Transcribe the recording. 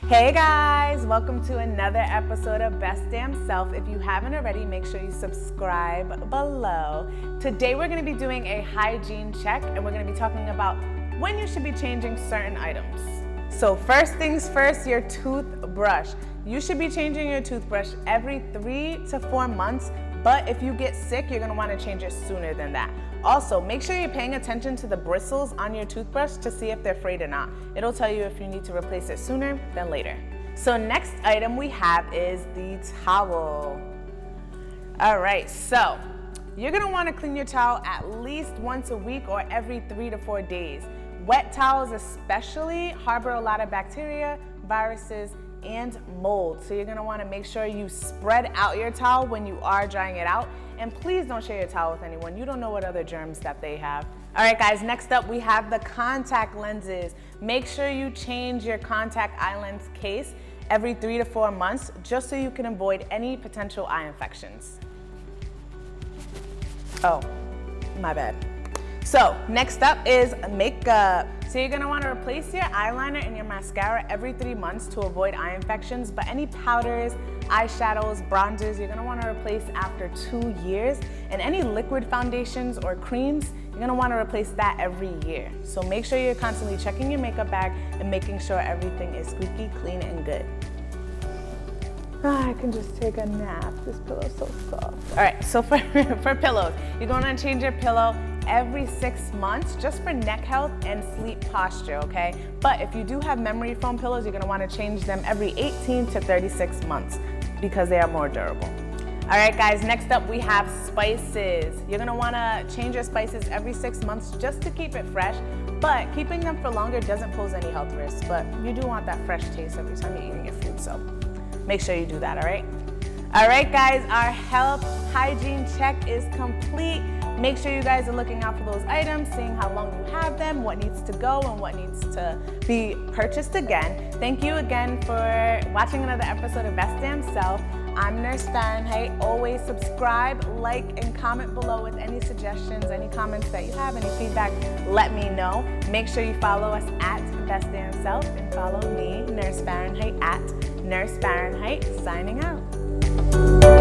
Hey guys, welcome to another episode of Best Damn Self. If you haven't already, make sure you subscribe below. Today we're going to be doing a hygiene check and we're going to be talking about when you should be changing certain items. So first things first, your toothbrush. You should be changing your toothbrush every 3 to 4 months, but if you get sick, you're going to want to change it sooner than that. Also, make sure you're paying attention to the bristles on your toothbrush to see if they're frayed or not. It'll tell you if you need to replace it sooner than later. So next item we have is the towel. All right, so you're gonna wanna clean your towel at least once a week or every 3 to 4 days. Wet towels especially harbor a lot of bacteria, viruses, and mold. So you're gonna wanna make sure you spread out your towel when you are drying it out. And please don't share your towel with anyone. You don't know what other germs that they have. All right guys, next up we have the contact lenses. Make sure you change your contact eye lens case every 3 to 4 months just so you can avoid any potential eye infections. Oh, my bad. So next up is makeup. So you're gonna wanna replace your eyeliner and your mascara every 3 months to avoid eye infections, but any powders, eyeshadows, bronzers, you're gonna wanna replace after 2 years. And any liquid foundations or creams, you're gonna wanna replace that every year. So make sure you're constantly checking your makeup bag and making sure everything is squeaky, clean, and good. I can just take a nap. This pillow's so soft. All right, so for pillows, you're gonna change your pillow every 6 months just for neck health and sleep posture, okay? But if you do have memory foam pillows, you're gonna wanna change them every 18 to 36 months because they are more durable. All right, guys, next up we have spices. You're gonna wanna change your spices every 6 months just to keep it fresh, but keeping them for longer doesn't pose any health risks, but you do want that fresh taste every time you're eating your food, so make sure you do that, all right? All right, guys, our health hygiene check is complete. Make sure you guys are looking out for those items, seeing how long you have them, what needs to go, and what needs to be purchased again. Thank you again for watching another episode of Best Damn Self. I'm Nurse Farynheight. Always subscribe, like, and comment below with any suggestions, any comments that you have, any feedback, let me know. Make sure you follow us at Best Damn Self and follow me, Nurse Farynheight, at Nurse Farynheight, signing out.